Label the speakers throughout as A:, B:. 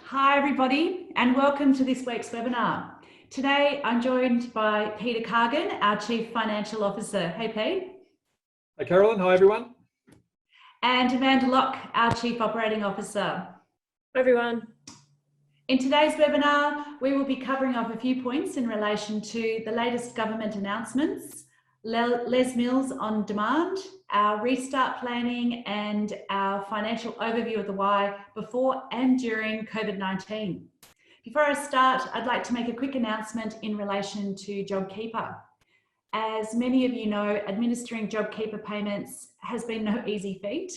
A: Hi everybody and welcome to this week's webinar. Today I'm joined by Peter Cargan, our Chief Financial Officer. Hey Pete.
B: Hi Carolyn, hi everyone.
A: And Amanda Locke, our Chief Operating Officer.
C: Hi everyone.
A: In today's webinar, we will be covering off a few points in relation to the latest government announcements, Les Mills on demand, our restart planning and our financial overview of the Y before and during COVID-19. Before I start, I'd like to make a quick announcement in relation to JobKeeper. As many of you know, administering JobKeeper payments has been no easy feat.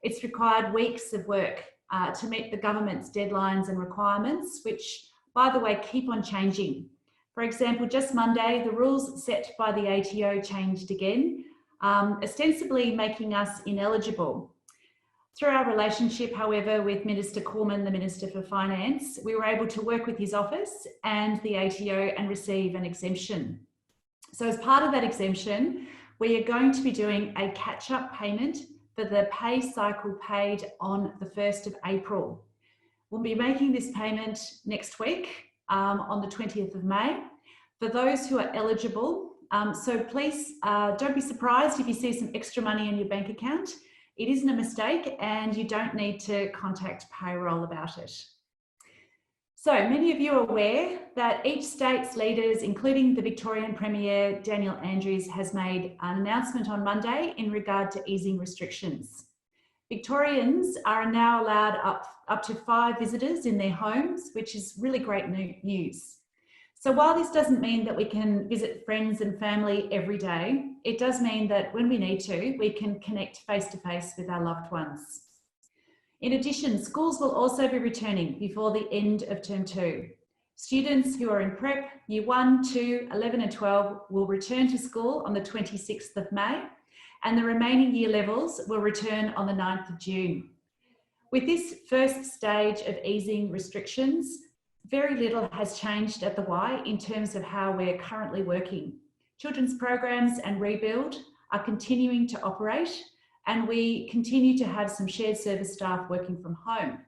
A: It's required weeks of work to meet the government's deadlines and requirements, which, by the way, keep on changing. For example, just Monday, the rules set by the ATO changed again, ostensibly making us ineligible. Through our relationship, however, with Minister Cormann, the Minister for Finance, we were able to work with his office and the ATO and receive an exemption. So as part of that exemption, we are going to be doing a catch-up payment for the pay cycle paid on the 1st of April. We'll be making this payment next week on the 20th of May for those who are eligible. So please don't be surprised if you see some extra money in your bank account. It isn't a mistake and you don't need to contact payroll about it. So many of you are aware that each state's leaders, including the Victorian Premier, Daniel Andrews, has made an announcement on Monday in regard to easing restrictions. Victorians are now allowed up to 5 visitors in their homes, which is really great news. So while this doesn't mean that we can visit friends and family every day, it does mean that when we need to, we can connect face-to-face with our loved ones. In addition, schools will also be returning before the end of Term 2. Students who are in prep, Year 1, 2, 11 and 12 will return to school on the 26th of May, and the remaining year levels will return on the 9th of June. With this first stage of easing restrictions, very little has changed at the Y in terms of how we're currently working. Children's programs and Rebuild are continuing to operate, and we continue to have some shared service staff working from home.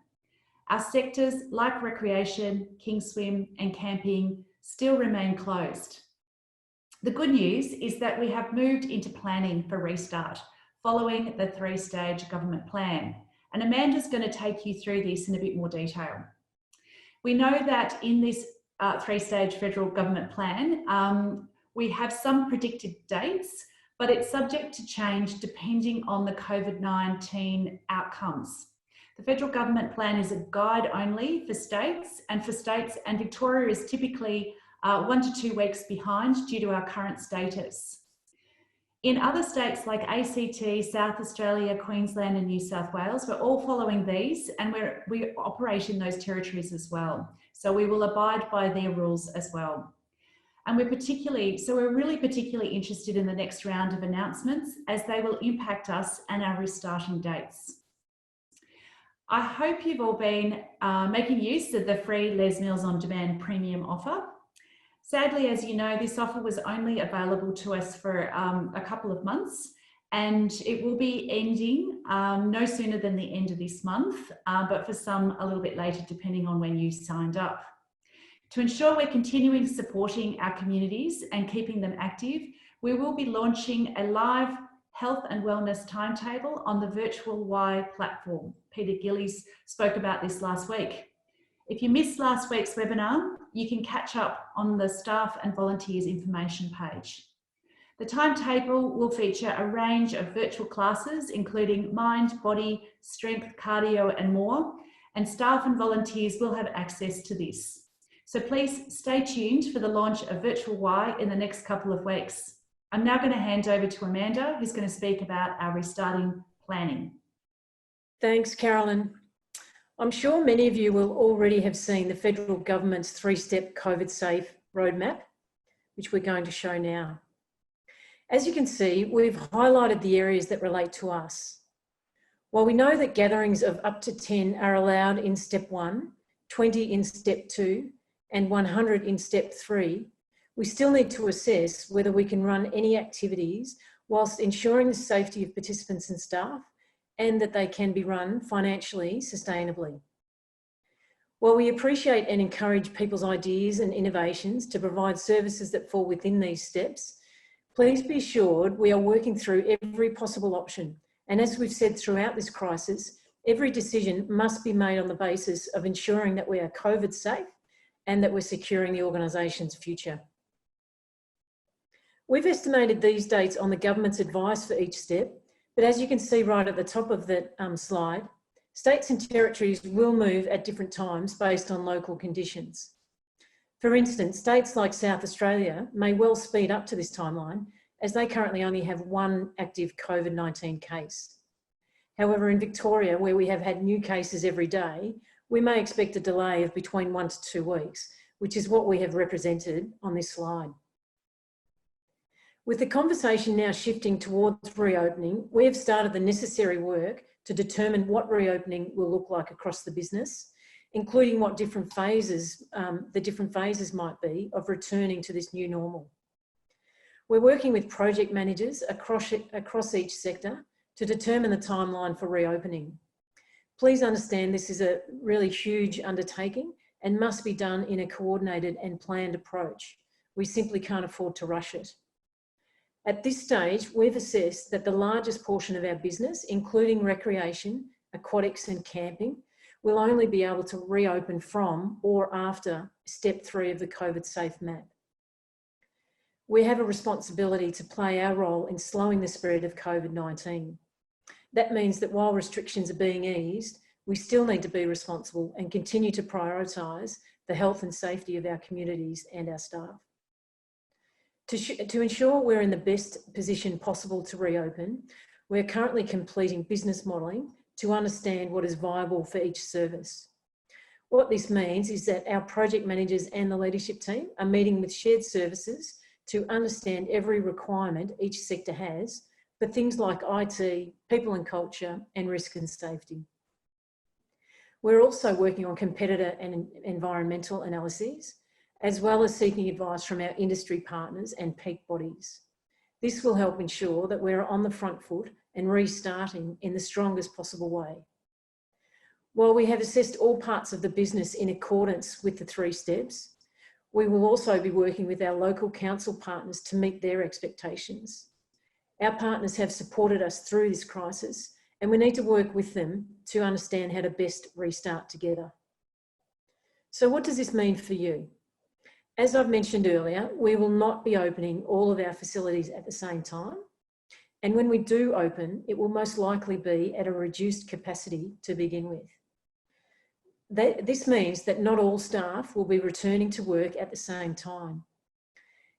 A: Our sectors like recreation, king swim and camping still remain closed. The good news is that we have moved into planning for restart following the 3-stage government plan. And Amanda's going to take you through this in a bit more detail. We know that in this 3-stage federal government plan, we have some predicted dates, but it's subject to change depending on the COVID-19 outcomes. The federal government plan is a guide only for states, and Victoria is typically 1 to 2 weeks behind due to our current status. In other states like ACT, South Australia, Queensland and New South Wales, we're all following these and we operate in those territories as well. So we will abide by their rules as well. And we're really particularly interested in the next round of announcements as they will impact us and our restarting dates. I hope you've all been making use of the free Les Mills on Demand premium offer. Sadly, as you know, this offer was only available to us for a couple of months, and it will be ending no sooner than the end of this month, but for some a little bit later, depending on when you signed up. To ensure we're continuing supporting our communities and keeping them active, we will be launching a live health and wellness timetable on the virtual Y platform. Peter Gillies spoke about this last week. If you missed last week's webinar, you can catch up on the staff and volunteers information page. The timetable will feature a range of virtual classes, including mind, body, strength, cardio, and more, and staff and volunteers will have access to this. So please stay tuned for the launch of Virtual Y in the next couple of weeks. I'm now going to hand over to Amanda, who's going to speak about our restarting planning.
C: Thanks, Carolyn. I'm sure many of you will already have seen the federal government's 3-step COVID-safe roadmap, which we're going to show now. As you can see, we've highlighted the areas that relate to us. While we know that gatherings of up to 10 are allowed in Step 1, 20 in Step 2, and 100 in Step 3, we still need to assess whether we can run any activities whilst ensuring the safety of participants and staff, and that they can be run financially sustainably. While we appreciate and encourage people's ideas and innovations to provide services that fall within these steps, please be assured we are working through every possible option. And as we've said throughout this crisis, every decision must be made on the basis of ensuring that we are COVID safe and that we're securing the organisation's future. We've estimated these dates on the government's advice for each step, but as you can see right at the top of the slide, states and territories will move at different times based on local conditions. For instance, states like South Australia may well speed up to this timeline as they currently only have one active COVID-19 case. However, in Victoria, where we have had new cases every day, we may expect a delay of between 1 to 2 weeks, which is what we have represented on this slide. With the conversation now shifting towards reopening, we have started the necessary work to determine what reopening will look like across the business, including what different phases, the different phases might be of returning to this new normal. We're working with project managers across each sector to determine the timeline for reopening. Please understand this is a really huge undertaking and must be done in a coordinated and planned approach. We simply can't afford to rush it. At this stage, we've assessed that the largest portion of our business, including recreation, aquatics and camping, will only be able to reopen from or after step 3 of the COVID safe map. We have a responsibility to play our role in slowing the spread of COVID-19. That means that while restrictions are being eased, we still need to be responsible and continue to prioritise the health and safety of our communities and our staff. To ensure we're in the best position possible to reopen, we're currently completing business modelling to understand what is viable for each service. What this means is that our project managers and the leadership team are meeting with shared services to understand every requirement each sector has for things like IT, people and culture, and risk and safety. We're also working on competitor and environmental analyses, as well as seeking advice from our industry partners and peak bodies. This will help ensure that we're on the front foot and restarting in the strongest possible way. While we have assessed all parts of the business in accordance with the 3 steps, we will also be working with our local council partners to meet their expectations. Our partners have supported us through this crisis, and we need to work with them to understand how to best restart together. So what does this mean for you? As I've mentioned earlier, we will not be opening all of our facilities at the same time. And when we do open, it will most likely be at a reduced capacity to begin with. This means that not all staff will be returning to work at the same time.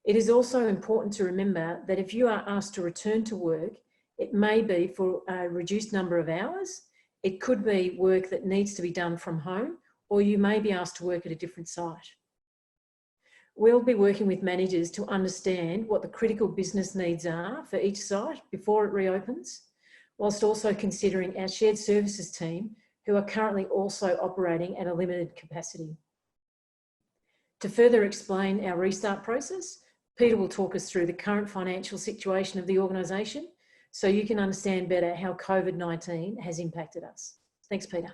C: It is also important to remember that if you are asked to return to work, it may be for a reduced number of hours. It could be work that needs to be done from home, or you may be asked to work at a different site. We'll be working with managers to understand what the critical business needs are for each site before it reopens, whilst also considering our shared services team, who are currently also operating at a limited capacity. To further explain our restart process, Peter will talk us through the current financial situation of the organisation so you can understand better how COVID-19 has impacted us. Thanks, Peter.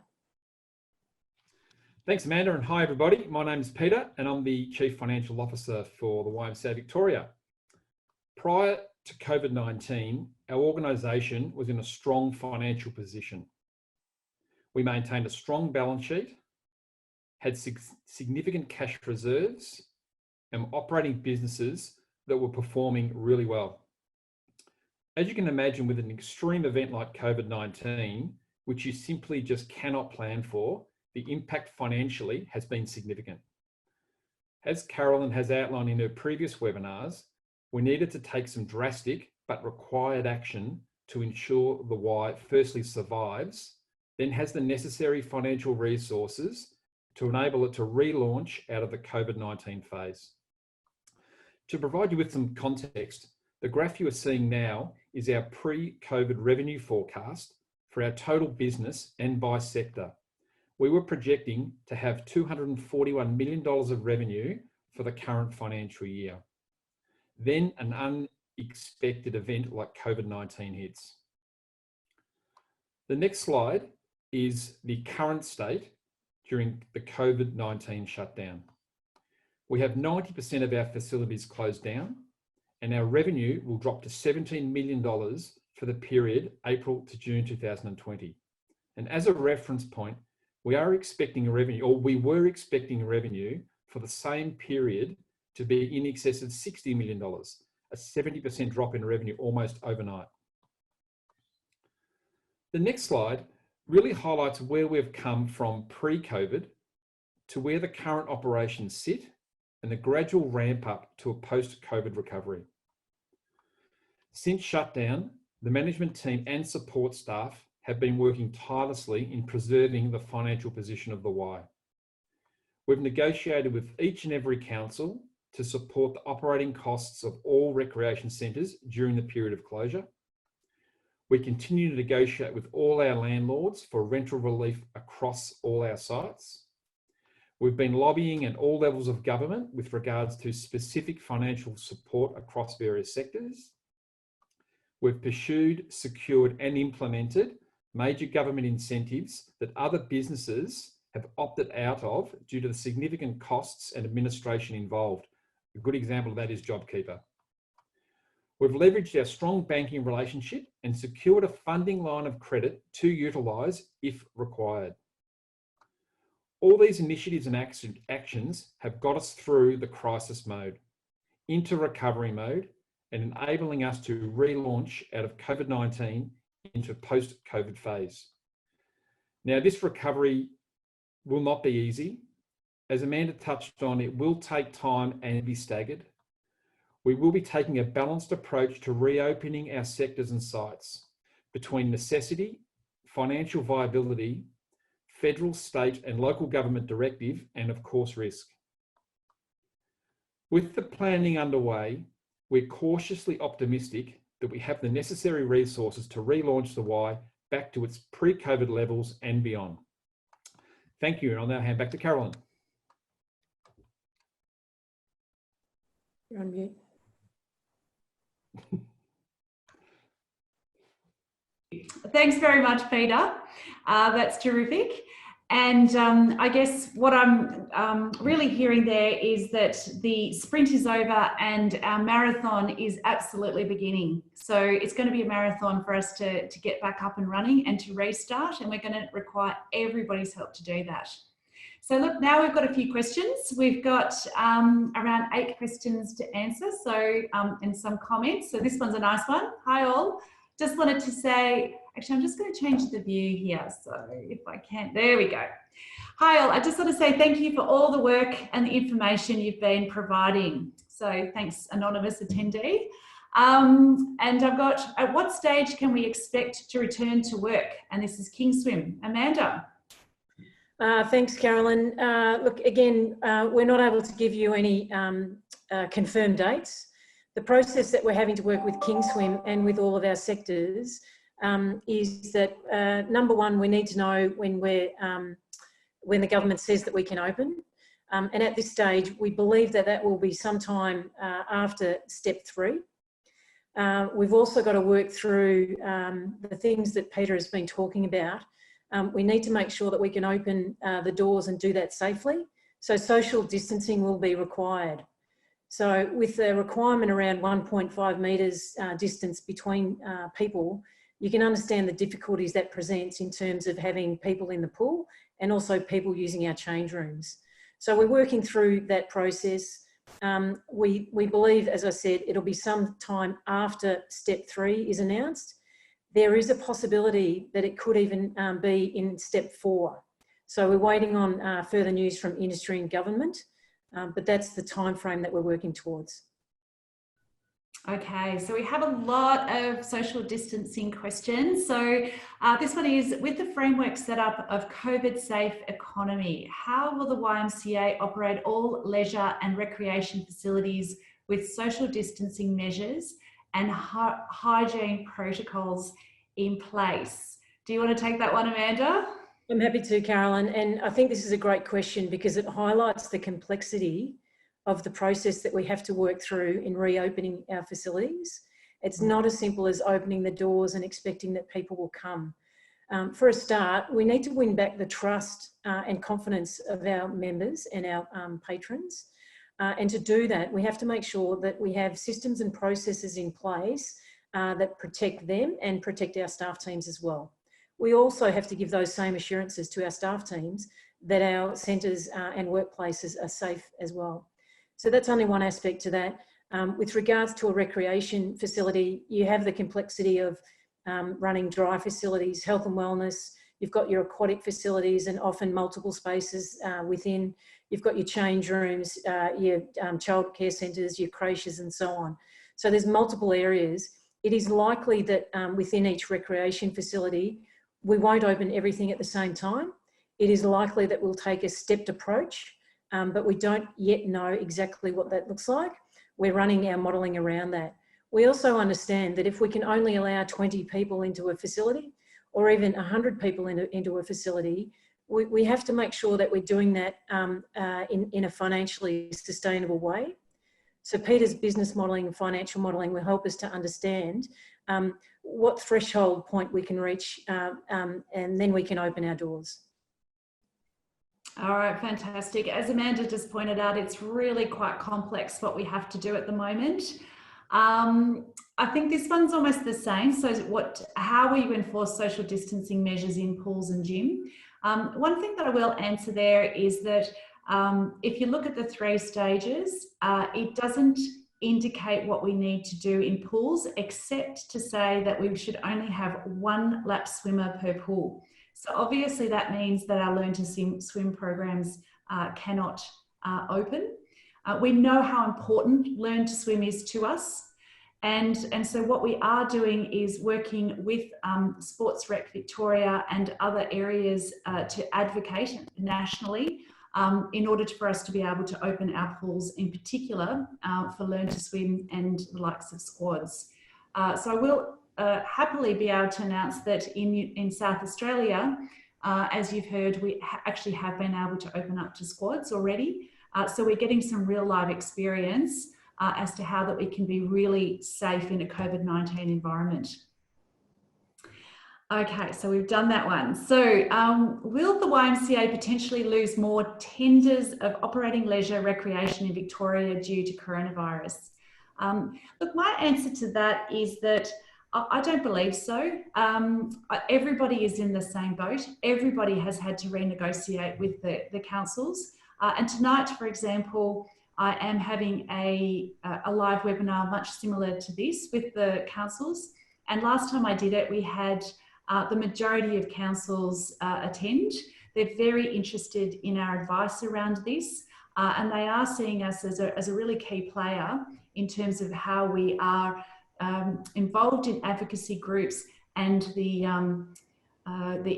B: Thanks, Amanda, and hi everybody. My name is Peter and I'm the Chief Financial Officer for the YMCA Victoria. Prior to COVID-19, our organisation was in a strong financial position. We maintained a strong balance sheet, had significant cash reserves, and were operating businesses that were performing really well. As you can imagine, with an extreme event like COVID-19, which you simply just cannot plan for, the impact financially has been significant. As Carolyn has outlined in her previous webinars, we needed to take some drastic but required action to ensure the Y firstly survives, then has the necessary financial resources to enable it to relaunch out of the COVID-19 phase. To provide you with some context, the graph you are seeing now is our pre-COVID revenue forecast for our total business and by sector. We were projecting to have $241 million of revenue for the current financial year. Then an unexpected event like COVID-19 hits. The next slide is the current state during the COVID-19 shutdown. We have 90% of our facilities closed down, and our revenue will drop to $17 million for the period April to June 2020. And as a reference point, we were expecting revenue for the same period to be in excess of $60 million, a 70% drop in revenue almost overnight. The next slide really highlights where we've come from pre-COVID to where the current operations sit and the gradual ramp up to a post-COVID recovery. Since shutdown, the management team and support staff have been working tirelessly in preserving the financial position of the Y. We've negotiated with each and every council to support the operating costs of all recreation centres during the period of closure. We continue to negotiate with all our landlords for rental relief across all our sites. We've been lobbying at all levels of government with regards to specific financial support across various sectors. We've pursued, secured and implemented major government incentives that other businesses have opted out of due to the significant costs and administration involved. A good example of that is JobKeeper. We've leveraged our strong banking relationship and secured a funding line of credit to utilise if required. All these initiatives and actions have got us through the crisis mode, into recovery mode, and enabling us to relaunch out of COVID-19 into post-COVID phase. Now, this recovery will not be easy. As Amanda touched on, it will take time and be staggered. We will be taking a balanced approach to reopening our sectors and sites between necessity, financial viability, federal, state and local government directive, and of course risk. With the planning underway, we're cautiously optimistic that we have the necessary resources to relaunch the Y back to its pre-COVID levels and beyond. Thank you, and I'll now hand back to Carolyn.
C: You're on mute.
A: Thanks very much, Peter. That's terrific. And I guess what I'm really hearing there is that the sprint is over and our marathon is absolutely beginning. So it's going to be a marathon for us to get back up and running and to restart, and we're going to require everybody's help to do that. So look, now we've got a few questions. We've got around 8 questions to answer, so and some comments. So this one's a nice one. Hi all. Just wanted to say, actually, I'm just going to change the view here. So if I can, there we go. Hi all, I just want to say thank you for all the work and the information you've been providing. So thanks, anonymous attendee. And I've got, at what stage can we expect to return to work? And this is King Swim. Amanda.
C: Thanks, Carolyn. Look, again, we're not able to give you any confirmed dates. The process that we're having to work with Kingswim and with all of our sectors is that number one, we need to know when the government says that we can open. And at this stage, we believe that that will be sometime after step 3. We've also got to work through the things that Peter has been talking about. We need to make sure that we can open the doors and do that safely. So social distancing will be required. So with the requirement around 1.5 metres distance between people, you can understand the difficulties that presents in terms of having people in the pool and also people using our change rooms. So we're working through that process. We believe, as I said, it'll be some time after step 3 is announced. There is a possibility that it could even be in step 4. So we're waiting on further news from industry and government. But that's the time frame that we're working towards.
A: Okay, so we have a lot of social distancing questions. So this one is, with the framework set up of COVID-safe economy, how will the YMCA operate all leisure and recreation facilities with social distancing measures and hygiene protocols in place? Do you want to take that one, Amanda?
C: I'm happy to, Carolyn, and I think this is a great question because it highlights the complexity of the process that we have to work through in reopening our facilities. It's not as simple as opening the doors and expecting that people will come. For a start, we need to win back the trust and confidence of our members and our patrons. And to do that, we have to make sure that we have systems and processes in place that protect them and protect our staff teams as well. We also have to give those same assurances to our staff teams that our centres and workplaces are safe as well. So that's only one aspect to that. With regards to a recreation facility, you have the complexity of running dry facilities, health and wellness. You've got your aquatic facilities and often multiple spaces within. You've got your change rooms, your childcare centres, your creches and so on. So there's multiple areas. It is likely that within each recreation facility, we won't open everything at the same time. It is likely that we'll take a stepped approach, but we don't yet know exactly what that looks like. We're running our modelling around that. We also understand that if we can only allow 20 people into a facility or even 100 people into a facility, we have to make sure that we're doing that in a financially sustainable way. So Peter's business modelling and financial modelling will help us to understand what threshold point we can reach and then we can open our doors.
A: All right, fantastic. As Amanda just pointed out, it's really quite complex what we have to do at the moment. I think this one's almost the same. So how will you enforce social distancing measures in pools and gym? One thing that I will answer there is that if you look at the 3 stages, it doesn't indicate what we need to do in pools, except to say that we should only have 1 lap swimmer per pool. So obviously that means that our Learn to Swim programs cannot open. We know how important Learn to Swim is to us. And so what we are doing is working with Sports Rec Victoria and other areas to advocate nationally in order for us to be able to open our pools in particular for Learn to Swim and the likes of squads. So I will happily be able to announce that in South Australia, as you've heard, we actually have been able to open up to squads already. So we're getting some real live experience as to how that we can be really safe in a COVID-19 environment. Okay, so we've done that one. So will the YMCA potentially lose more tenders of operating leisure recreation in Victoria due to coronavirus? Look, my answer to that is that I don't believe so. Everybody is in the same boat. Everybody has had to renegotiate with the councils. And tonight, for example, I am having a live webinar much similar to this with the councils. And last time I did it, we had the majority of councils attend. They're very interested in our advice around this. And they are seeing us as a really key player in terms of how we are involved in advocacy groups and the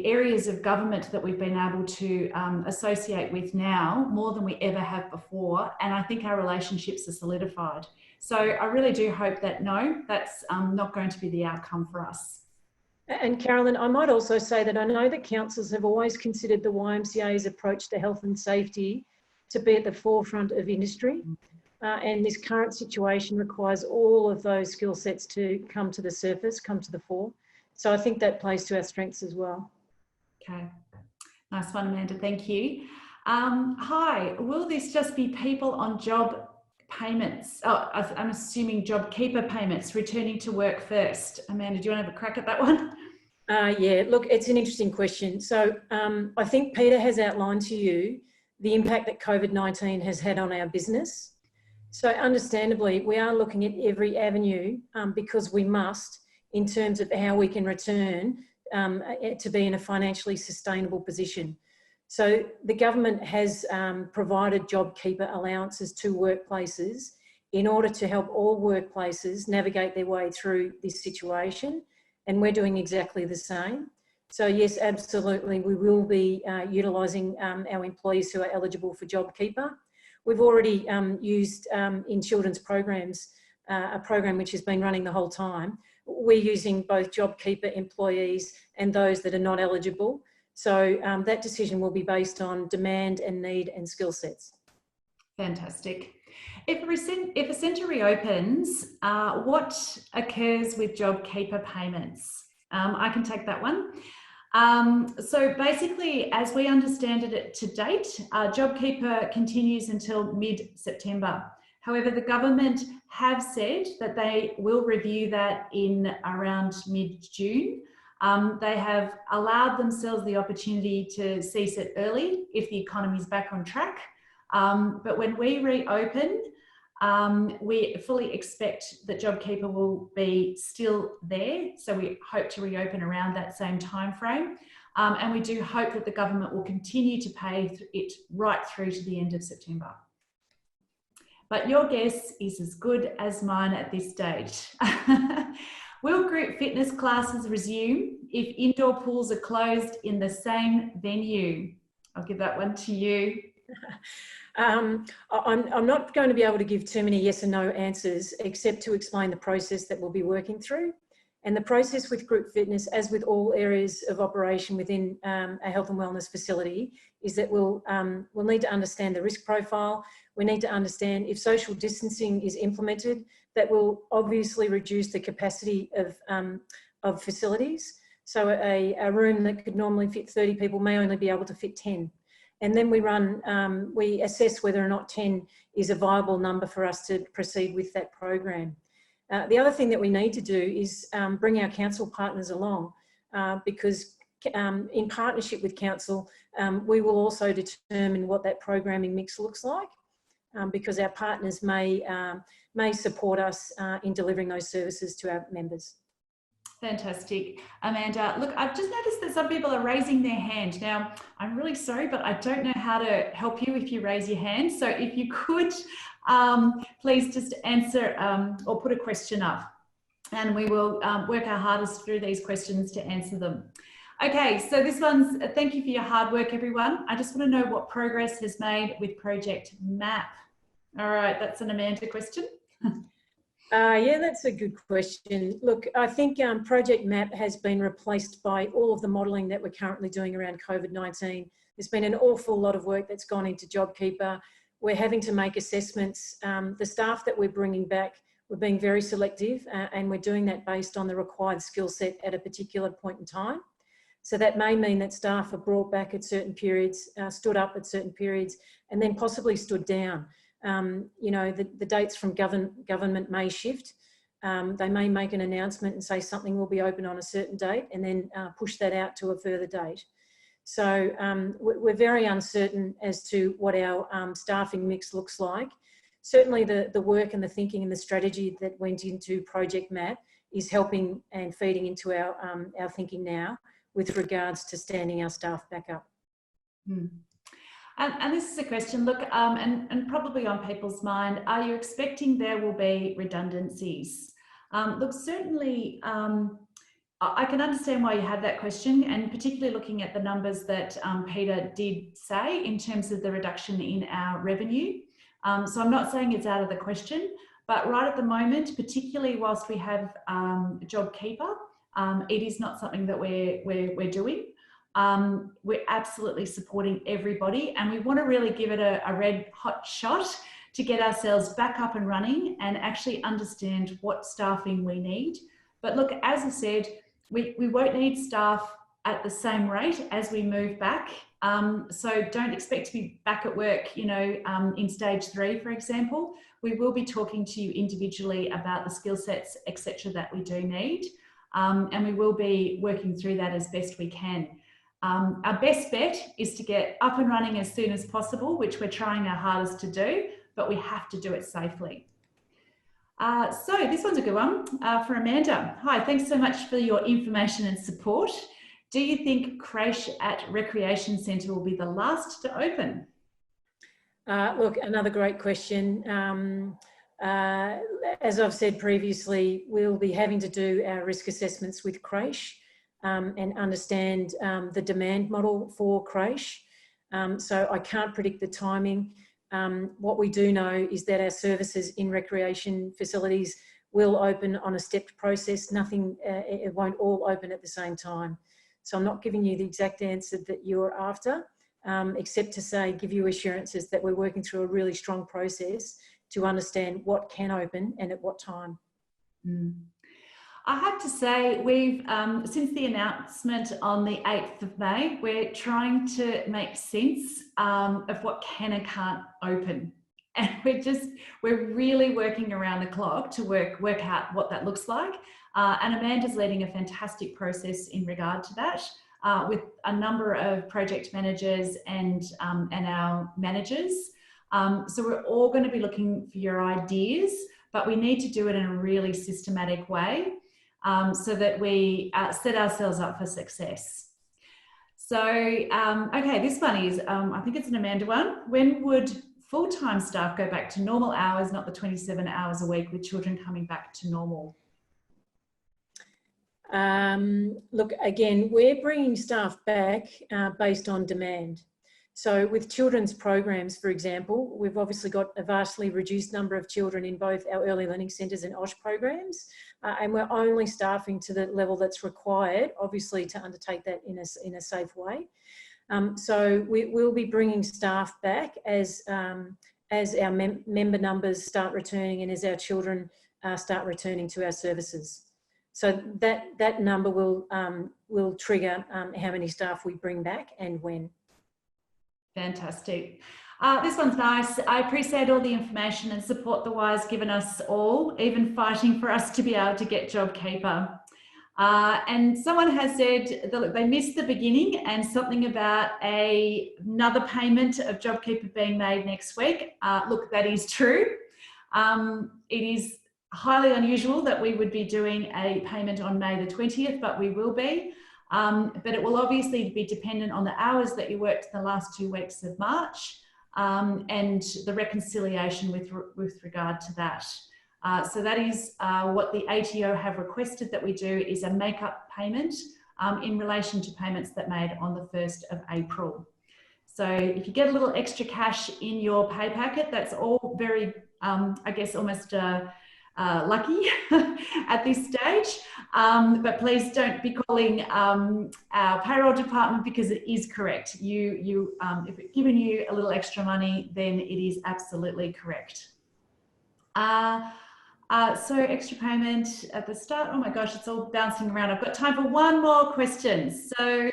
A: areas of government that we've been able to associate with now more than we ever have before. And I think our relationships are solidified. So I really do hope that no, that's not going to be the outcome for us.
C: And Carolyn, I might also say that I know that councils have always considered the YMCA's approach to health and safety to be at the forefront of industry. And this current situation requires all of those skill sets to come to the surface, come to the fore. So I think that plays to our strengths as well.
A: Okay, nice one, Amanda, thank you. Hi, will this just be people on job payments? Oh, I'm assuming JobKeeper payments returning to work first. Amanda, do you want to have a crack at that one?
C: Yeah, look, it's an interesting question. So I think Peter has outlined to you the impact that COVID-19 has had on our business. So understandably, we are looking at every avenue because we must, in terms of how we can return to be in a financially sustainable position. So the government has provided JobKeeper allowances to workplaces in order to help all workplaces navigate their way through this situation. And we're doing exactly the same. So yes, absolutely, we will be utilising our employees who are eligible for JobKeeper. We've already used in children's programs, a program which has been running the whole time. We're using both JobKeeper employees and those that are not eligible. So that decision will be based on demand and need and skill sets.
A: Fantastic. If a centre reopens, what occurs with JobKeeper payments? I can take that one. So basically, as we understand it to date, JobKeeper continues until mid-September. However, the government have said that they will review that in around mid-June. They have allowed themselves the opportunity to cease it early if the economy is back on track. But when we reopen, we fully expect that JobKeeper will be still there. So we hope to reopen around that same time frame. And we do hope that the government will continue to pay it right through to the end of September. But your guess is as good as mine at this stage. Will group fitness classes resume if indoor pools are closed in the same venue? I'll give that one to you.
C: I'm not going to be able to give too many yes and no answers, except to explain the process that we'll be working through. And the process with group fitness, as with all areas of operation within a health and wellness facility, is that we'll need to understand the risk profile. We need to understand if social distancing is implemented, that will obviously reduce the capacity of facilities. So a room that could normally fit 30 people may only be able to fit 10. And then we assess whether or not 10 is a viable number for us to proceed with that program. The other thing that we need to do is bring our council partners along because in partnership with council, we will also determine what that programming mix looks like because our partners may support us in delivering those services to our members.
A: Fantastic. Amanda, look, I've just noticed that some people are raising their hand. Now, I'm really sorry, but I don't know how to help you if you raise your hand. So if you could, please just answer or put a question up and we will work our hardest through these questions to answer them. Okay, so this one's, thank you for your hard work, everyone. I just want to know what progress has made with Project MAP. All right, that's an Amanda question.
C: Yeah, that's a good question. Look, I think Project MAP has been replaced by all of the modelling that we're currently doing around COVID-19. There's been an awful lot of work that's gone into JobKeeper. We're having to make assessments. The staff that we're bringing back, we're being very selective and we're doing that based on the required skill set at a particular point in time. So that may mean that staff are brought back at certain periods, stood up at certain periods, and then possibly stood down. You know, the dates from government may shift. They may make an announcement and say something will be open on a certain date and then push that out to a further date. So we're very uncertain as to what our staffing mix looks like. Certainly the work and the thinking and the strategy that went into Project MAP is helping and feeding into our thinking now with regards to standing our staff back up.
A: And this is a question, look, and probably on people's mind, are you expecting there will be redundancies? Look, certainly, I can understand why you have that question, and particularly looking at the numbers that Peter did say in terms of the reduction in our revenue. So I'm not saying it's out of the question, but right at the moment, particularly whilst we have JobKeeper, it is not something that we're doing. We're absolutely supporting everybody and we want to really give it a red hot shot to get ourselves back up and running and actually understand what staffing we need. But look, as I said, we won't need staff at the same rate as we move back. So don't expect to be back at work, you know, in stage 3, for example. We will be talking to you individually about the skill sets, etc., that we do need. And we will be working through that as best we can. Our best bet is to get up and running as soon as possible, which we're trying our hardest to do, but we have to do it safely. So this one's a good one for Amanda. Hi, thanks so much for your information and support. Do you think creche at Recreation Centre will be the last to open?
C: Look, another great question. As I've said previously, we'll be having to do our risk assessments with creche and understand the demand model for creche. So I can't predict the timing. What we do know is that our services in recreation facilities will open on a stepped process. Nothing, it won't all open at the same time. So I'm not giving you the exact answer that you're after, except to say, give you assurances that we're working through a really strong process to understand what can open and at what time.
A: I have to say, we've, since the announcement on the 8th of May, we're trying to make sense of what can and can't open. And we're really working around the clock to work out what that looks like. And Amanda's leading a fantastic process in regard to that, with a number of project managers and our managers. So we're all going to be looking for your ideas, but we need to do it in a really systematic way, so that we set ourselves up for success. So, okay, this one is, I think it's an Amanda one. When would full-time staff go back to normal hours, not the 27 hours a week, with children coming back to normal?
C: Look, again, we're bringing staff back based on demand. So with children's programs, for example, we've obviously got a vastly reduced number of children in both our early learning centres and OSH programs, and we're only staffing to the level that's required, obviously, to undertake that in a safe way. So we will be bringing staff back as our member numbers start returning and as our children start returning to our services. So that number will trigger how many staff we bring back and when.
A: Fantastic. This one's nice. I appreciate all the information and support the Y's given us all, even fighting for us to be able to get JobKeeper. And someone has said that, look, they missed the beginning and something about another payment of JobKeeper being made next week. Look, that is true. It is highly unusual that we would be doing a payment on May the 20th, but we will be. But it will obviously be dependent on the hours that you worked the last 2 weeks of March, and the reconciliation with regard to that. So that is what the ATO have requested that we do, is a make-up payment in relation to payments that made on the 1st of April. So if you get a little extra cash in your pay packet, that's all very, I guess, almost lucky at this stage. But please don't be calling our payroll department, because it is correct. If it's given you a little extra money, then it is absolutely correct. So extra payment at the start. Oh my gosh, it's all bouncing around. I've got time for one more question. So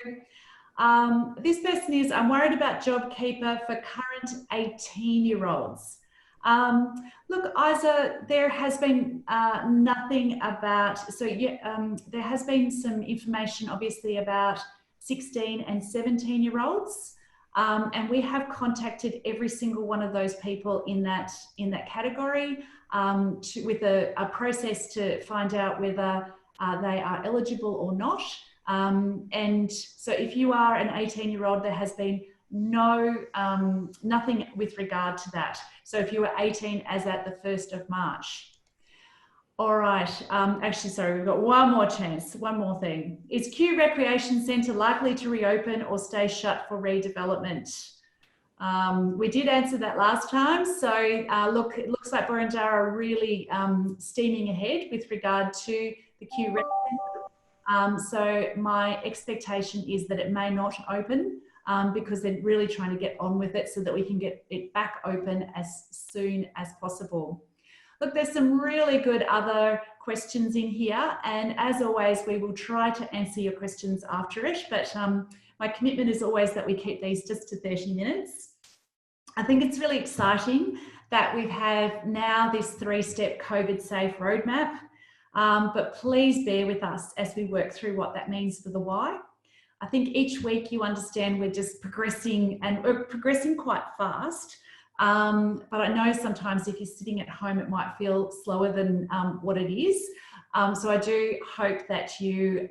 A: this person is, I'm worried about JobKeeper for current 18-year-olds. Look, Isa, there has been nothing about, so yeah, there has been some information obviously about 16 and 17-year-olds. And we have contacted every single one of those people in that category with a process to find out whether they are eligible or not. And so if you are an 18-year-old, there has been nothing with regard to that. So if you were 18 as at the 1st of March. All right, actually, sorry, we've got one more chance, one more thing. Is Kew Recreation Centre likely to reopen or stay shut for redevelopment? We did answer that last time. So look, it looks like Burundara are really steaming ahead with regard to the Kew Rec Centre. So my expectation is that it may not open, because they're really trying to get on with it so that we can get it back open as soon as possible. Look, there's some really good other questions in here, and as always, we will try to answer your questions after it, but my commitment is always that we keep these just to 30 minutes. I think it's really exciting that we have now this 3-step COVID safe roadmap, but please bear with us as we work through what that means for the Y. I think each week you understand we're just progressing, and we're progressing quite fast. But I know sometimes if you're sitting at home, it might feel slower than what it is. So I do hope that you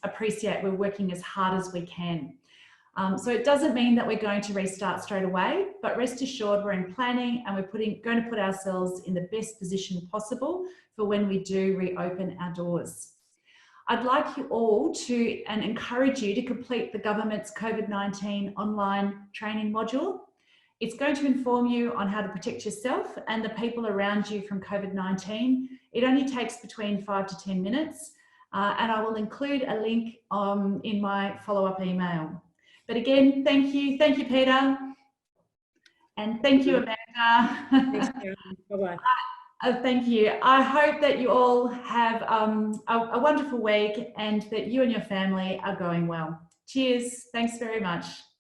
A: appreciate we're working as hard as we can. So it doesn't mean that we're going to restart straight away, but rest assured we're in planning, and we're going to put ourselves in the best position possible for when we do reopen our doors. I'd like you all to, and encourage you to complete the government's COVID-19 online training module. It's going to inform you on how to protect yourself and the people around you from COVID-19. It only takes between 5 to 10 minutes, and I will include a link in my follow-up email. But again, thank you, Peter, and thank you, Amanda.
C: Thanks, Karen. Bye-bye.
A: Thank you. I hope that you all have a wonderful week and that you and your family are going well. Cheers. Thanks very much.